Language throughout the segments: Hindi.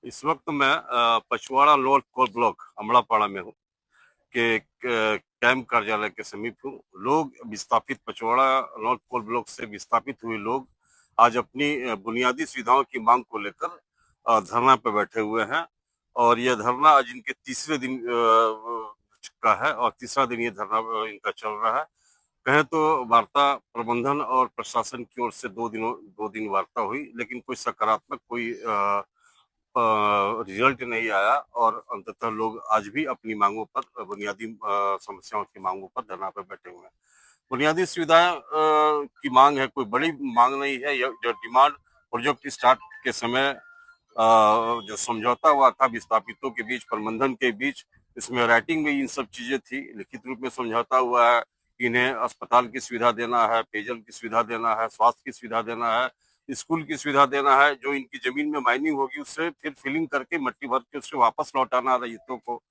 इस वक्त मैं Pachwara north coal block Amrapara में हूँ के कैंप कार्यालय के समीप हूँ। लोग विस्थापित पचवाड़ा नॉर्थ कोल ब्लॉक से विस्थापित हुए लोग आज अपनी बुनियादी सुविधाओं की मांग को लेकर धरना पे बैठे हुए हैं और यह धरना आज इनके तीसरे दिन का है और तीसरा दिन ये धरना इनका चल रहा है। कहें तो वार्ता प्रबंधन और प्रशासन की ओर से 2 दिन वार्ता हुई, लेकिन कोई सकारात्मक कोई रिजल्ट नहीं आया और अंततः लोग आज भी अपनी मांगों पर बुनियादी समस्याओं की मांगों पर धरना पर बैठे हुए हैं। बुनियादी सुविधाएं की मांग है, कोई बड़ी मांग नहीं है। यह जो डिमांड प्रोजेक्ट स्टार्ट के समय जो समझौता हुआ था विस्थापितों के बीच, प्रबंधन के बीच, इसमें राइटिंग में इन सब चीजें थी, लिखित रूप में समझौता हुआ है कि इन्हें अस्पताल की सुविधा देना है, पेयजल की सुविधा देना है, स्वास्थ्य की सुविधा देना है, स्कूल की सुविधा देना है। जो इनकी जमीन में माइनिंग होगी उससे फिर फिलिंग करके मट्टी भर के उससे वापस लौटाना रईतों को,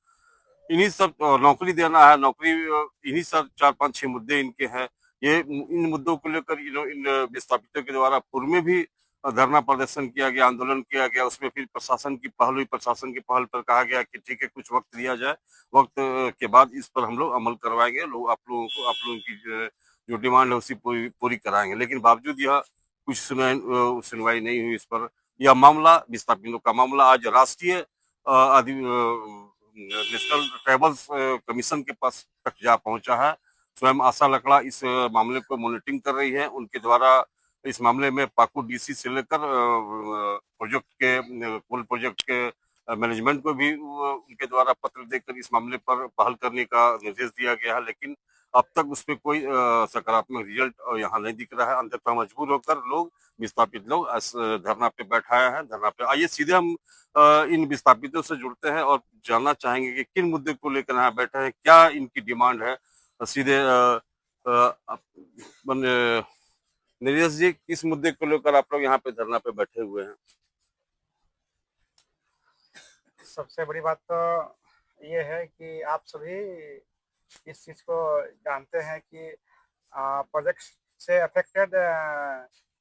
इन्हीं सब नौकरी देना है। नौकरी इन्हीं सब 4-5-6 मुद्दे इनके हैं। ये इन मुद्दों को लेकर इन विस्थापितों के द्वारा पूर्व में भी धरना प्रदर्शन किया गया, आंदोलन किया गया। उसमें फिर प्रशासन की पहल हुई, प्रशासन की पहल पर कहा गया कि ठीक है, कुछ वक्त दिया जाए, वक्त के बाद इस पर हम लोग अमल करवाएंगे, लोग आप लोगों की जो डिमांड है उसी पूरी कराएंगे। लेकिन बावजूद यह कुछ सुनवाई नहीं हुई इस पर। यह मामला, विस्थापितों का मामला, आज राष्ट्रीय नेशनल ट्राइबल्स कमीशन के पास तक जा पहुंचा है। स्वयं आशा लकड़ा इस मामले को मॉनिटरिंग कर रही है। उनके द्वारा इस मामले में पाकुड़ डीसी से लेकर प्रोजेक्ट के कुल प्रोजेक्ट के मैनेजमेंट को भी उनके द्वारा पत्र देकर इस मामले पर पहल करने का निर्देश दिया गया है, लेकिन अब तक उसमें कोई सकारात्मक रिजल्ट यहाँ नहीं दिख रहा है। अंततः मजबूर होकर लोग, विस्थापित लोग इस धरना पे बैठाया है। धरना पे आइए सीधे हम इन विस्थापितों से जुड़ते हैं और जानना चाहेंगे कि किन मुद्दे को लेकर यहाँ बैठे हैं, क्या इनकी डिमांड है। सीधे नीरज जी, किस मुद्दे को लेकर आप लोग यहाँ पे धरना पे बैठे हुए हैं? सबसे बड़ी बात तो ये है कि आप सभी इस चीज़ को जानते हैं कि प्रोजेक्ट से अफेक्टेड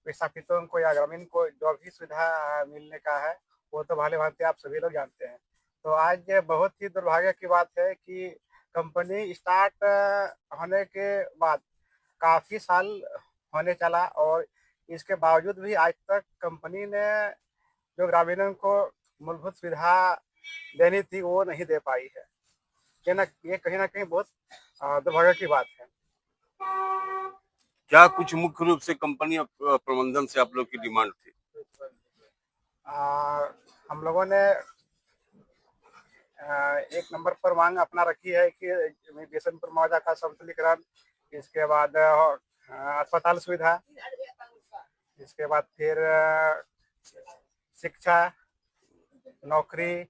विस्थापितों को या ग्रामीण को जो भी सुविधा मिलने का है वो तो भली भांति आप सभी लोग जानते हैं। तो आज ये बहुत ही दुर्भाग्य की बात है कि कंपनी स्टार्ट होने के बाद काफ़ी साल होने चला और इसके बावजूद भी आज तक कंपनी ने जो ग्रामीणों को मूलभूत सुविधा देनी थी वो नहीं दे पाई है। ये कहीं ना कहीं बहुत दुर्भाग्य की बात है। क्या कुछ मुख्य रूप से कंपनी प्रबंधन से आप लोग की डिमांड थी? हम लोगों ने एक नंबर पर मांग अपना रखी है कि बेसनपुर मौजा का संतुलीकरण, इसके बाद अस्पताल सुविधा, इसके बाद फिर शिक्षा, नौकरी,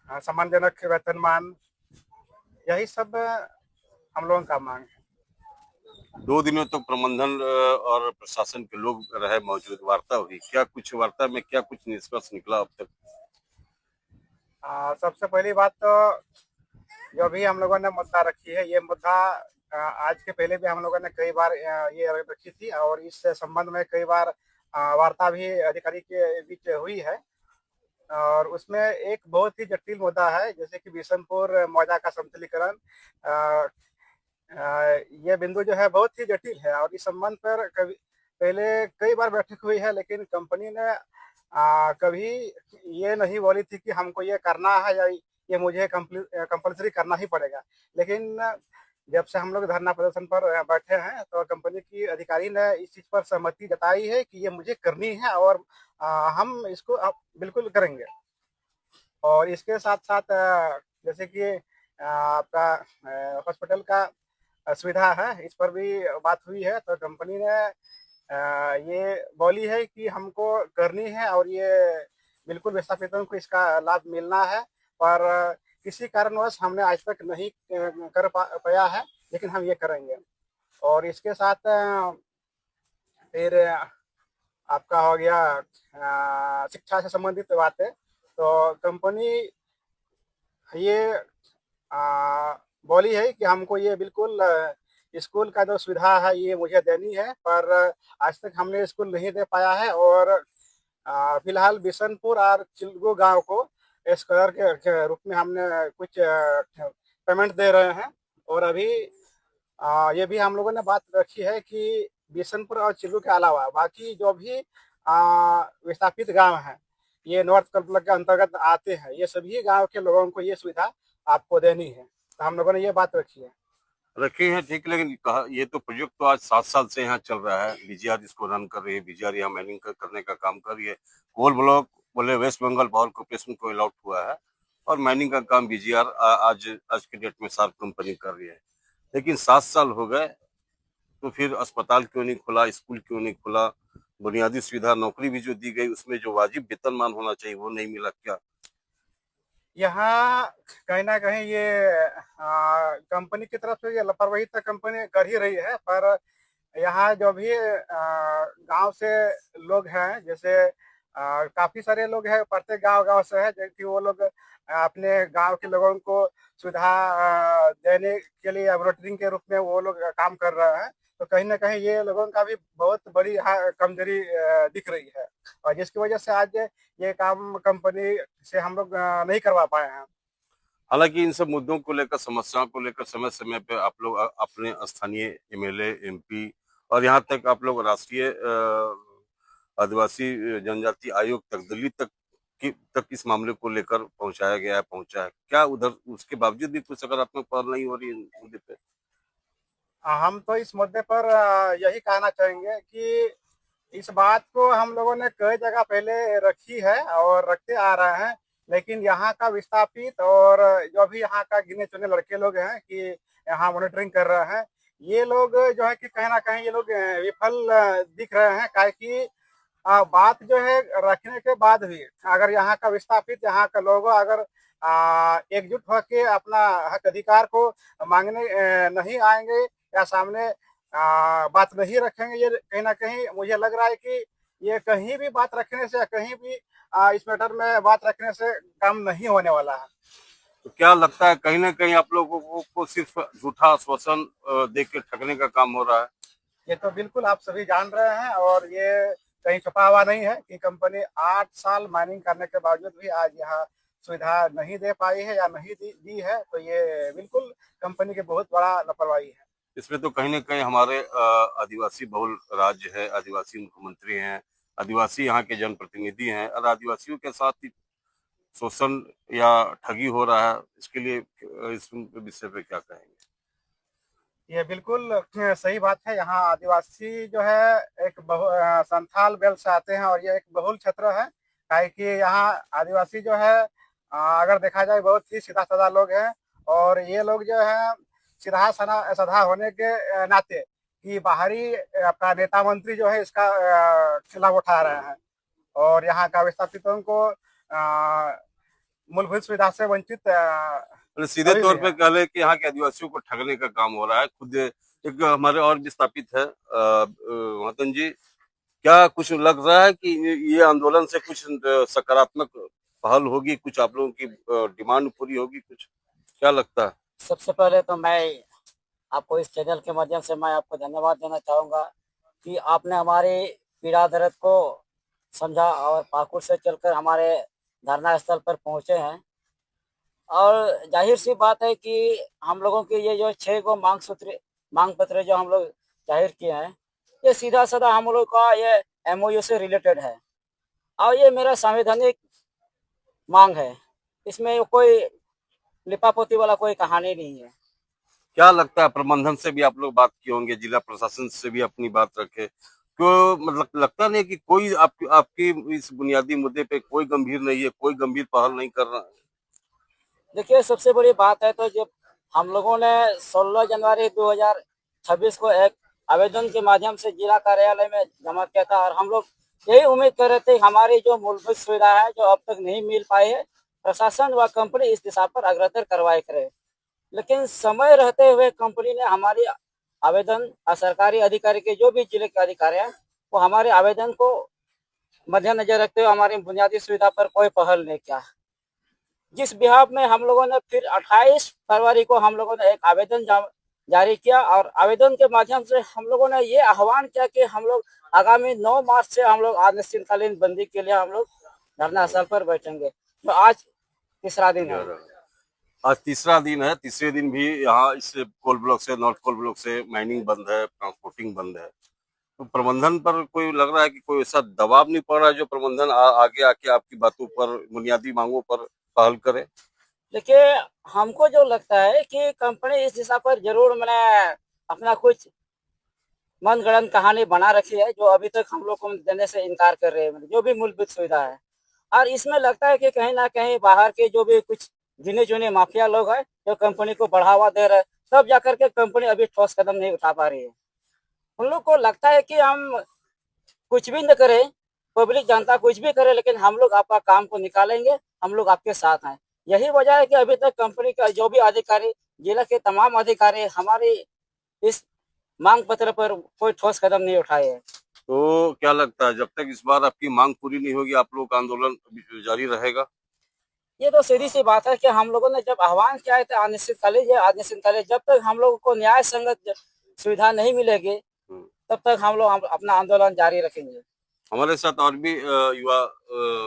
सम्मानजनक वेतनमान, यही सब हम लोगों का मांग है। 2 दिनों तक प्रबंधन और प्रशासन के लोग रहे मौजूद, वार्ता हुई, क्या कुछ वार्ता में क्या कुछ निष्कर्ष निकला अब तक? सबसे पहली बात तो जो भी हम लोगों ने मुद्दा रखी है, ये मुद्दा आज के पहले भी हम लोगों ने कई बार ये रखी थी और इस संबंध में कई बार वार्ता भी अधिकारी के बीच हुई है। और उसमें एक बहुत ही जटिल मुद्दा है, जैसे कि बिशनपुर मौजा का समतलीकरण। ये बिंदु जो है बहुत ही जटिल है और इस संबंध पर कभी पहले कई बार बैठक हुई है, लेकिन कंपनी ने कभी ये नहीं बोली थी कि हमको ये करना है या ये मुझे कंपलसरी करना ही पड़ेगा। लेकिन जब से हम लोग धरना प्रदर्शन पर बैठे हैं तो कंपनी की अधिकारी ने इस चीज़ पर सहमति जताई है कि ये मुझे करनी है और हम इसको बिल्कुल करेंगे। और इसके साथ साथ जैसे कि आपका हॉस्पिटल का सुविधा है, इस पर भी बात हुई है। तो कंपनी ने ये बोली है कि हमको करनी है और ये बिल्कुल विस्थापितों को इसका लाभ मिलना है, पर किसी कारणवश हमने आज तक नहीं कर पाया है, लेकिन हम ये करेंगे। और इसके साथ फिर आपका हो गया शिक्षा से संबंधित बातें। तो कंपनी ये बोली है कि हमको ये बिल्कुल स्कूल का जो सुविधा है ये मुझे देनी है, पर आज तक हमने स्कूल नहीं दे पाया है और फिलहाल बिशनपुर और चिल्गू गांव को स्क्वायर के रूप में हमने कुछ पेमेंट दे रहे हैं। और अभी ये भी हम लोगों ने बात रखी है कि बिशनपुर और चिल्गू के अलावा बाकी जो भी विस्थापित गांव हैं, ये नॉर्थ कल्पलग के अंतर्गत आते हैं, ये सभी गांव के लोगों को ये सुविधा आपको देनी है। तो हम लोगों ने ये बात रखी है। रखे हैं ठीक, लेकिन कहा ये तो प्रोजेक्ट तो आज 7 साल से यहाँ चल रहा है। बीजीआर इसको रन कर रही है, बीजीआर यहाँ माइनिंग करने का काम कर रही है। कोल ब्लॉक बोले वेस्ट बंगाल पावर कॉर्पोरेशन को अलॉट हुआ है और माइनिंग का काम बीजीआर आज आज के डेट में सार्क कंपनी कर रही है। लेकिन 7 साल हो गए तो फिर अस्पताल क्यों नहीं खुला, स्कूल क्यों नहीं खुला, बुनियादी सुविधा नौकरी भी जो दी गई उसमें जो वाजिब वेतनमान होना चाहिए वो नहीं मिला क्या? यहाँ कहीं ना कहीं ये कंपनी की तरफ से ये लापरवाही तो कंपनी कर ही रही है, पर यहाँ जो भी गांव से लोग हैं, जैसे काफी सारे लोग हैं, प्रत्येक गांव से है, जबकि वो लोग अपने गांव के लोगों को सुविधा देने के लिए वॉलंटियरिंग के रूप में वो लोग काम कर रहे हैं। तो कहीं ना कहीं ये लोगों का भी बहुत बड़ी कमजोरी दिख रही है, और जिसकी वजह से आज ये काम कंपनी से हम लोग नहीं करवा पाए हैं। हालांकि इन सब मुद्दों को लेकर, समस्याओं को लेकर समय समय पे आप लोग अपने स्थानीय एमएलए, एमपी और यहाँ तक आप लोग राष्ट्रीय आदिवासी जनजाति आयोग तक, दिल्ली तक इस मामले को लेकर पहुंचाया गया है, पहुंचा है क्या उधर? उसके बावजूद भी कुछ सकारात्मक पहल नहीं हो रही है मुद्दे पे? हम तो इस मुद्दे पर यही कहना चाहेंगे कि इस बात को हम लोगों ने कई जगह पहले रखी है और रखते आ रहे हैं, लेकिन यहाँ का विस्थापित और जो भी यहाँ का गिने चुने लड़के लोग हैं कि यहाँ मॉनिटरिंग कर रहे हैं, ये लोग जो है कि कहीं ना कहीं ये लोग विफल दिख रहे हैं। काहे कि बात जो है रखने के बाद भी अगर यहाँ का विस्थापित, यहाँ का लोग अगर एकजुट होकर अपना हक अधिकार को मांगने नहीं आएंगे या सामने बात नहीं रखेंगे, ये कहीं ना कहीं मुझे लग रहा है कि ये कहीं भी बात रखने से, कहीं भी इस मैटर में बात रखने से काम नहीं होने वाला है। तो क्या लगता है कहीं ना कहीं आप लोगों को सिर्फ झूठा आश्वासन दे के ठगने का काम हो रहा है? ये तो बिल्कुल आप सभी जान रहे हैं, और ये कहीं छुपा हुआ नहीं है कि कंपनी 8 साल माइनिंग करने के बावजूद भी आज यहाँ सुविधा नहीं दे पाई है या नहीं दी है। तो ये बिल्कुल कंपनी की बहुत बड़ा लापरवाही है। इसमें तो कहीं ना कहीं हमारे आदिवासी बहुल राज्य है, आदिवासी मुख्यमंत्री हैं, आदिवासी यहाँ के जनप्रतिनिधि हैं और आदिवासियों के साथ ही शोषण या ठगी हो रहा है। इसके लिए इस विषय पे क्या कहेंगे? ये बिल्कुल सही बात है। यहाँ आदिवासी जो है एक संथाल बेल्ट से आते हैं, और ये एक बहुल क्षेत्र है। काहे कि यहाँ आदिवासी जो है अगर देखा जाए बहुत ही सीधा साधा लोग हैं, और ये लोग जो है सीधा साधा होने के नाते कि बाहरी अपना नेता मंत्री जो है इसका खिलाफ उठा रहे हैं, और यहाँ का विस्थापितों को मूलभूत सुविधा से वंचित सीधे अभी तौर भी पे है। कह ले कि यहाँ के आदिवासियों को ठगने का काम हो रहा है। खुद एक हमारे और विस्थापित है महातन जी, क्या कुछ लग रहा है कि ये आंदोलन से कुछ सकारात्मक पहल होगी, कुछ आप लोगों की डिमांड पूरी होगी, कुछ क्या लगता है? सबसे पहले तो मैं आपको इस चैनल के माध्यम से मैं आपको धन्यवाद देना चाहूँगा कि आपने हमारी पीड़ा दर्द को समझा और पाकुड़ से चलकर हमारे धरना स्थल पर पहुँचे हैं। और जाहिर सी बात है कि हम लोगों की ये जो 6 गो मांग पत्र जो हम लोग जाहिर किए हैं, ये सीधा साधा हम लोग का ये एमओयू से रिलेटेड है, और ये मेरा संवैधानिक मांग है। इसमें कोई लिपापोती वाला कोई कहानी नहीं है। क्या लगता है प्रबंधन से भी आप लोग बात किए होंगे, जिला प्रशासन से भी अपनी बात रखे, क्यों मतलब लगता नहीं कि कोई आपकी इस बुनियादी मुद्दे पे कोई गंभीर नहीं है, कोई गंभीर पहल नहीं कर रहा है? देखिए, सबसे बड़ी बात है तो जब हम लोगों ने 16 जनवरी 2026 को एक आवेदन के माध्यम से जिला कार्यालय में जमा किया था, और हम लोग यही उम्मीद कर रहे थे हमारी जो मूलभूत सुविधा है जो अब तक नहीं मिल पाई है, प्रशासन व कंपनी इस दिशा पर अग्रसर करवाए करे। लेकिन समय रहते हुए कंपनी ने हमारी आवेदन सरकारी अधिकारी के जो भी जिले के अधिकारी हैं, वो हमारे आवेदन को मद्देनजर रखते हुए हमारी बुनियादी सुविधा पर कोई पहल नहीं किया। जिस बिहाफ में हम लोगों ने फिर 28 फरवरी को हम लोगों ने एक आवेदन जारी किया और आवेदन के माध्यम से हम लोगों ने ये आह्वान किया कि हम लोग आगामी 9 मार्च से हम लोग अनिश्चितकालीन बंदी के लिए हम लोग धरना स्थल पर बैठेंगे। तो आज तीसरा दिन है। आज तीसरा दिन है। तीसरे दिन भी यहाँ इस कोल ब्लॉक से, नॉर्थ कोल ब्लॉक से माइनिंग बंद है, ट्रांसपोर्टिंग बंद है। तो प्रबंधन पर कोई लग रहा है कि कोई ऐसा दबाव नहीं पड़ रहा है जो प्रबंधन आगे आके आपकी बातों पर, बुनियादी मांगों पर पहल करे? देखिए, हमको जो लगता है कि कंपनी इस दिशा पर जरूर मैंने अपना कुछ मनगढ़ंत कहानी बना रखी है, जो अभी तक हम लोग को देने से इनकार कर रहे हैं, जो भी मूलभूत सुविधा है। और इसमें लगता है कि कहीं ना कहीं बाहर के जो भी कुछ गिने चुने माफिया लोग हैं, जो कंपनी को बढ़ावा दे रहे हैं, तब जाकर के कंपनी अभी ठोस कदम नहीं उठा पा रही है। उन लोग को लगता है कि हम कुछ भी न करें, पब्लिक जनता कुछ भी करे, लेकिन हम लोग आपका काम को निकालेंगे, हम लोग आपके साथ हैं। यही वजह है कि अभी तक कंपनी का जो भी अधिकारी, जिला के तमाम अधिकारी हमारी इस मांग पत्र पर कोई ठोस कदम नहीं उठाए हैं। तो क्या लगता है, जब तक इस बार आपकी मांग पूरी नहीं होगी, आप लोग का आंदोलन जारी रहेगा? ये तो सीधी सी बात है कि हम लोगों ने जब आह्वान किया है तो अनिश्चितकालीन, जब तक हम लोगों को न्याय संगत सुविधा नहीं मिलेगी, तब तक हम लोग अपना आंदोलन जारी रखेंगे। हमारे साथ और भी युवा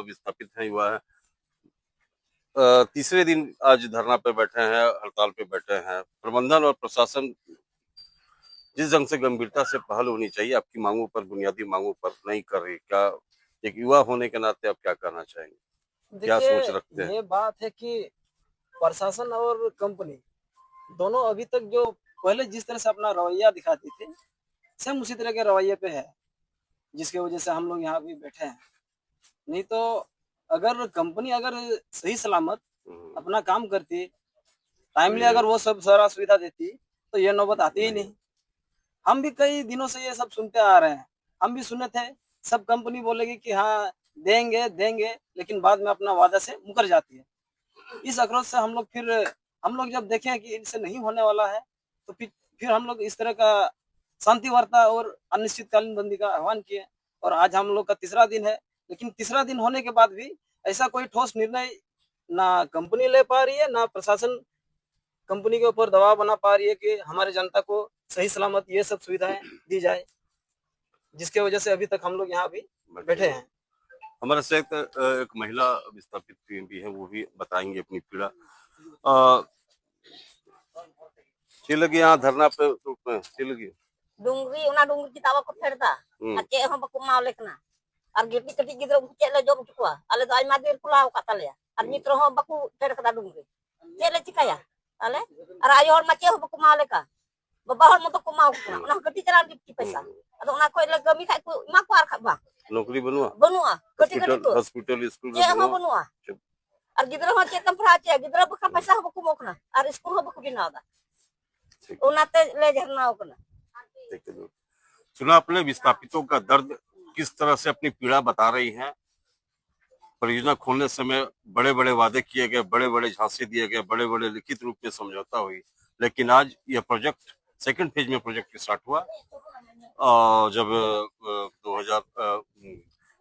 विस्थापित हैं, युवा है। तीसरे दिन आज धरना पे बैठे हैं, हड़ताल पे बैठे हैं। प्रबंधन और प्रशासन जिस ढंग से गंभीरता से पहल होनी चाहिए आपकी मांगों पर, बुनियादी मांगों पर, नहीं कर रही। क्या एक युवा होने के नाते आप क्या कहना चाहेंगे? क्या सोच रखते हैं? ये बात है कि प्रशासन और कंपनी दोनों अभी तक जो पहले जिस तरह से अपना रवैया दिखाती थी, सेम उसी तरह के रवैये पे है, जिसकी वजह से हम लोग यहाँ भी बैठे हैं। नहीं तो अगर कंपनी अगर सही सलामत अपना काम करती, टाइमली अगर वो सब सारा सुविधा देती, तो ये नौबत आती ही नहीं। हम भी कई दिनों से ये सब सुनते आ रहे हैं, हम भी सुने थे, सब कंपनी बोलेगी कि हाँ देंगे देंगे, लेकिन बाद में अपना वादा से मुकर जाती है। इस आक्रोश से हम लोग जब देखें कि इनसे नहीं होने वाला है, तो फिर हम लोग इस तरह का शांति वार्ता और अनिश्चितकालीन बंदी का आह्वान किए। और आज हम लोग का तीसरा दिन है, लेकिन तीसरा दिन होने के बाद भी ऐसा कोई ठोस निर्णय ना कंपनी ले पा रही है, ना प्रशासन कंपनी के ऊपर दबाव बना पा रही है कि हमारे जनता को सही सलामत ये सब सुविधाएं दी जाए, जिसके वजह से अभी तक हम लोग यहाँ भी बैठे हैं। हमारे साथ एक महिला विस्थापित भी है, वो भी बताएंगे अपनी पीड़ा। लगी यहाँ धरना पे लगी डुंगरी उना Dungri kita awak ko ferda ace ho baku mau lekna ar giti keti gidro cele jom chukwa ale dai madir pulau katale ar mitro ho baku fer kada dungri cele cikaya ale ar ayo hor mace ho baku mau leka babahor mo to ko mau kuna ona keti jalan di pesa ado ona ko le gami kai ku ma ko ar kha नौकरी बनवा keti keti to hospital school ce ho बनवा ar gidro ho ce tempra ce gidro baka pesa ho baku mo kuna ar school ho baku binada ona te le jarna ho kuna। सुना आपने विस्थापितों का दर्द, किस तरह से अपनी पीड़ा बता रही हैं। परियोजना खोलने समय बड़े बड़े वादे किए गए, बड़े बड़े झांसे दिए गए, बड़े बड़े लिखित रूप में समझौता हुई, लेकिन आज यह प्रोजेक्ट सेकंड फेज में प्रोजेक्ट स्टार्ट हुआ। जब 2000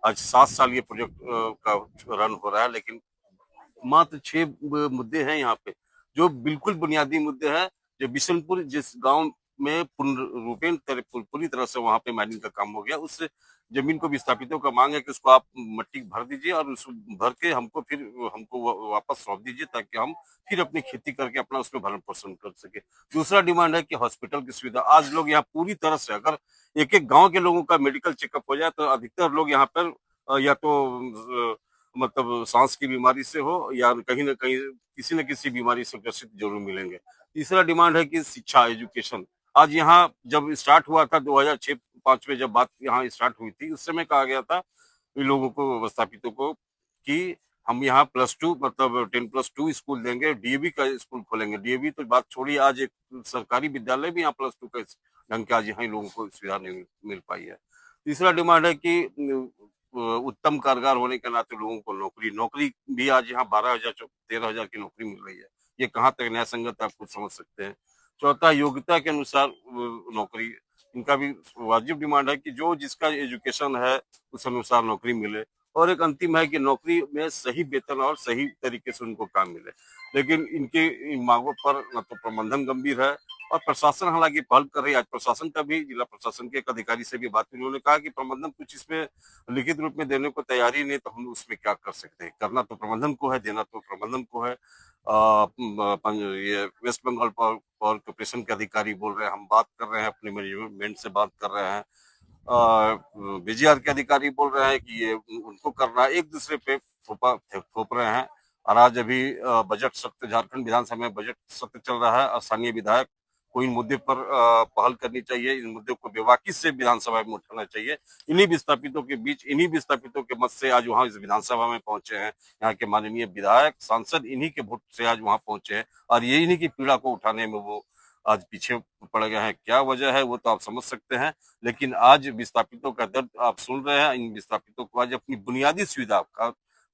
आज 7 साल ये प्रोजेक्ट का रन हो रहा है, लेकिन मात्र 6 मुद्दे हैं यहाँ पे जो बिल्कुल बुनियादी मुद्दे हैं। जो बिशनपुर जिस गांव में पूरी तरह से वहां पे माइनिंग का काम हो गया, उस जमीन को विस्थापितों का मांग है कि उसको आप मट्टी भर दीजिए और उस भर के हमको वापस सौंप दीजिए, ताकि हम फिर अपनी खेती करके अपना उसमें भरण पोषण कर सके। दूसरा डिमांड है कि हॉस्पिटल की सुविधा, आज लोग यहाँ पूरी तरह से, अगर एक एक गाँव के लोगों का मेडिकल चेकअप हो जाए तो अधिकतर लोग यहाँ पर या तो मतलब सांस की बीमारी से हो या कहीं ना कहीं किसी न किसी बीमारी से ग्रसित जरूर मिलेंगे। तीसरा डिमांड है कि शिक्षा, एजुकेशन। आज यहाँ जब स्टार्ट हुआ था 2006-05 में, जब बात यहाँ स्टार्ट हुई थी, उस समय कहा गया था इन लोगों को, विस्थापितों को, कि हम यहाँ +2 मतलब 10+2 स्कूल देंगे, डीएवी का स्कूल खोलेंगे। डीएवी तो बात छोड़ी, आज एक सरकारी विद्यालय भी यहाँ +2 का ढंग के आज यहाँ लोगों को सुविधा नहीं मिल पाई है। तीसरा डिमांड है कि उत्तम कामगार होने के नाते लोगों को नौकरी भी आज यहाँ 12,000-13,000 की नौकरी मिल रही है। ये कहाँ तक न्याय संगत, आप खुद समझ सकते हैं। चौथा, योग्यता के अनुसार नौकरी, इनका भी वाजिब डिमांड है कि जो जिसका एजुकेशन है उस अनुसार नौकरी मिले। और एक अंतिम है कि नौकरी में सही वेतन और सही तरीके से उनको काम मिले। लेकिन इनके इन मांगों पर न तो प्रबंधन गंभीर है और प्रशासन हालांकि पहल कर रही है। आज प्रशासन का भी, जिला प्रशासन के एक अधिकारी से भी बात हुई, उन्होंने कहा कि प्रबंधन कुछ इसमें लिखित रूप में देने को तैयार ही नहीं, तो हम उसमें क्या कर सकते हैं। करना तो प्रबंधन को है, देना तो प्रबंधन को है। ये वेस्ट बंगाल पावर कॉर्पोरेशन के अधिकारी बोल रहे हैं, हम बात कर रहे हैं, अपने मैनेजमेंट से बात कर रहे हैं। बीजीआर के अधिकारी बोल रहे हैं कि ये उनको करना, एक दूसरे पे थोप रहे हैं। और आज अभी बजट सत्र, झारखंड विधानसभा में बजट सत्र चल रहा है और स्थानीय विधायक को इन मुद्दे पर पहल करनी चाहिए। इन मुद्दों को बेबाकी से विधानसभा में उठाना चाहिए। इन्हीं विस्थापितों के बीच, इन्हीं विस्थापितों के मत से आज वहां इस विधानसभा में पहुंचे हैं। यहाँ के माननीय विधायक, सांसद इन्हीं के वोट से आज वहां पहुंचे हैं और ये इन्हीं की पीड़ा को उठाने में वो आज पीछे पड़ गए हैं। क्या वजह है वो तो आप समझ सकते हैं, लेकिन आज विस्थापितों का दर्द आप सुन रहे हैं। इन विस्थापितों को आज अपनी बुनियादी सुविधा का,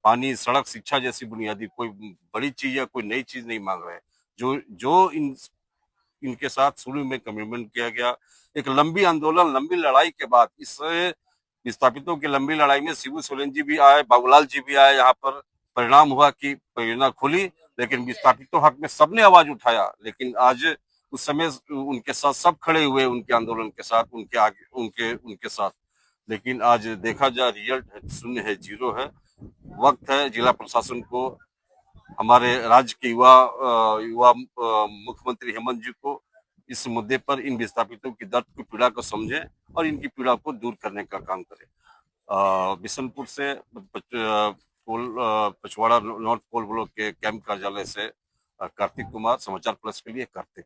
पानी, सड़क, शिक्षा जैसी बुनियादी, कोई बड़ी चीज या कोई नई चीज नहीं मांग रहे। जो जो इनके साथ शुरू में कमिटमेंट किया गया, एक लंबी आंदोलन, लंबी लड़ाई के बाद, इस विस्थापितों की लंबी लड़ाई में शिबू सोरेन जी भी आए, बाबूलाल जी भी आए। यहाँ पर परिणाम हुआ कि परियोजना खुली, लेकिन विस्थापितों हक में सबने आवाज उठाया। लेकिन आज उस समय उनके साथ सब खड़े हुए, उनके आंदोलन के साथ, उनके आगे, उनके साथ। लेकिन आज देखा जाए, रिजल्ट शून्य है, जीरो है। वक्त है जिला प्रशासन को, हमारे राज्य के युवा मुख्यमंत्री हेमंत जी को इस मुद्दे पर इन विस्थापितों की दर्द की पीड़ा को समझे और इनकी पीड़ा को दूर करने का काम करे। बिशनपुर से पचवाड़ा नॉर्थ पोल ब्लॉक के कैंप कार्यालय से कार्तिक कुमार, समाचार प्लस के लिए कार्तिक।